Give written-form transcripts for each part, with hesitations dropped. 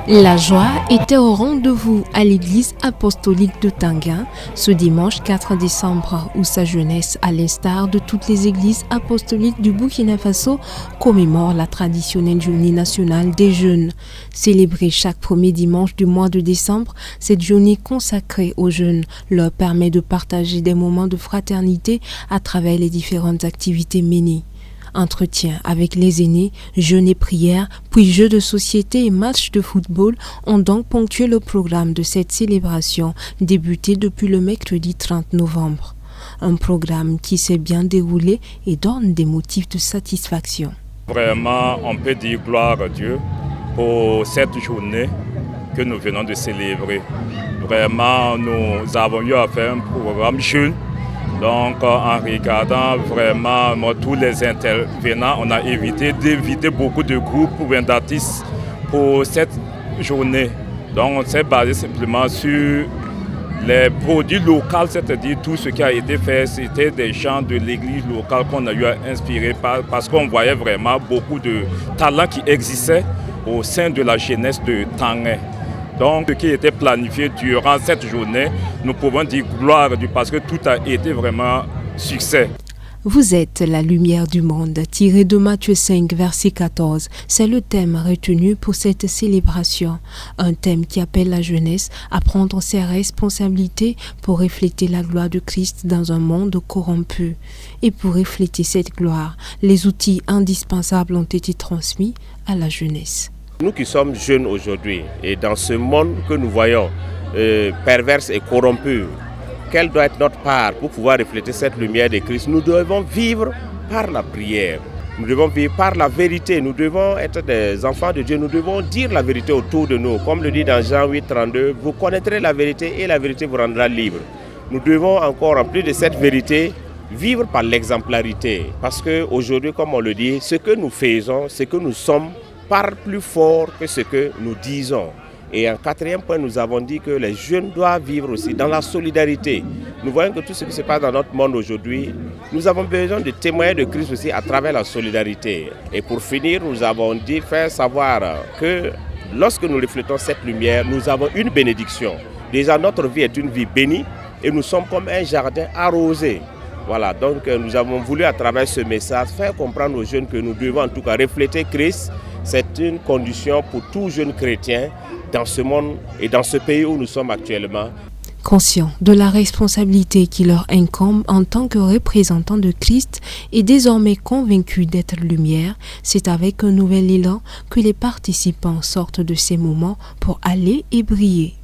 La joie était au rendez-vous à l'église apostolique de Tanguin ce dimanche 4 décembre où sa jeunesse, à l'instar de toutes les églises apostoliques du Burkina Faso, commémore la traditionnelle journée nationale des jeunes. Célébrée chaque premier dimanche du mois de décembre, cette journée consacrée aux jeunes leur permet de partager des moments de fraternité à travers les différentes activités menées. Entretien avec les aînés, jeûnes et prières, puis jeux de société et matchs de football ont donc ponctué le programme de cette célébration débutée depuis le mercredi 30 novembre. Un programme qui s'est bien déroulé et donne des motifs de satisfaction. Vraiment, on peut dire gloire à Dieu pour cette journée que nous venons de célébrer. Vraiment, nous avons eu à faire un programme jeune. Donc en regardant vraiment tous les intervenants, on a évité d'inviter beaucoup de groupes ou d'artistes pour cette journée. Donc on s'est basé simplement sur les produits locaux, c'est-à-dire tout ce qui a été fait, c'était des gens de l'église locale qu'on a eu à inspirer parce qu'on voyait vraiment beaucoup de talents qui existaient au sein de la jeunesse de Tanguin. Donc, ce qui était planifié durant cette journée, nous pouvons dire gloire à Dieu parce que tout a été vraiment succès. Vous êtes la lumière du monde, tiré de Matthieu 5, verset 14. C'est le thème retenu pour cette célébration. Un thème qui appelle la jeunesse à prendre ses responsabilités pour refléter la gloire de Christ dans un monde corrompu. Et pour refléter cette gloire, les outils indispensables ont été transmis à la jeunesse. Nous qui sommes jeunes aujourd'hui et dans ce monde que nous voyons perverse et corrompu, quelle doit être notre part pour pouvoir refléter cette lumière de Christ? Nous devons vivre par la prière, nous devons vivre par la vérité, nous devons être des enfants de Dieu, nous devons dire la vérité autour de nous. Comme le dit dans Jean 8, 32, vous connaîtrez la vérité et la vérité vous rendra libre. Nous devons encore, en plus de cette vérité, vivre par l'exemplarité. Parce qu'aujourd'hui, comme on le dit, ce que nous faisons, ce que nous sommes, parle plus fort que ce que nous disons. Et en quatrième point, nous avons dit que les jeunes doivent vivre aussi dans la solidarité. Nous voyons que tout ce qui se passe dans notre monde aujourd'hui, nous avons besoin de témoigner de Christ aussi à travers la solidarité. Et pour finir, nous avons dit, faire savoir que lorsque nous reflétons cette lumière, nous avons une bénédiction. Déjà, notre vie est une vie bénie et nous sommes comme un jardin arrosé. Voilà, donc nous avons voulu à travers ce message faire comprendre aux jeunes que nous devons en tout cas refléter Christ. C'est une condition pour tout jeune chrétien dans ce monde et dans ce pays où nous sommes actuellement. Conscients de la responsabilité qui leur incombe en tant que représentants de Christ et désormais convaincus d'être lumière, c'est avec un nouvel élan que les participants sortent de ces moments pour aller et briller.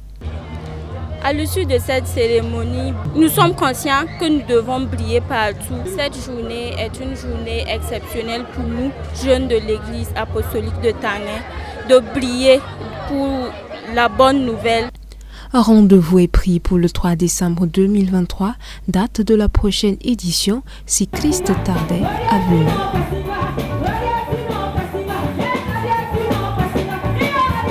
À l'issue de cette cérémonie, nous sommes conscients que nous devons briller partout. Cette journée est une journée exceptionnelle pour nous, jeunes de l'église apostolique de Tanguin, de briller pour la bonne nouvelle. Un rendez-vous est pris pour le 3 décembre 2023, date de la prochaine édition, si Christ tardait à venir.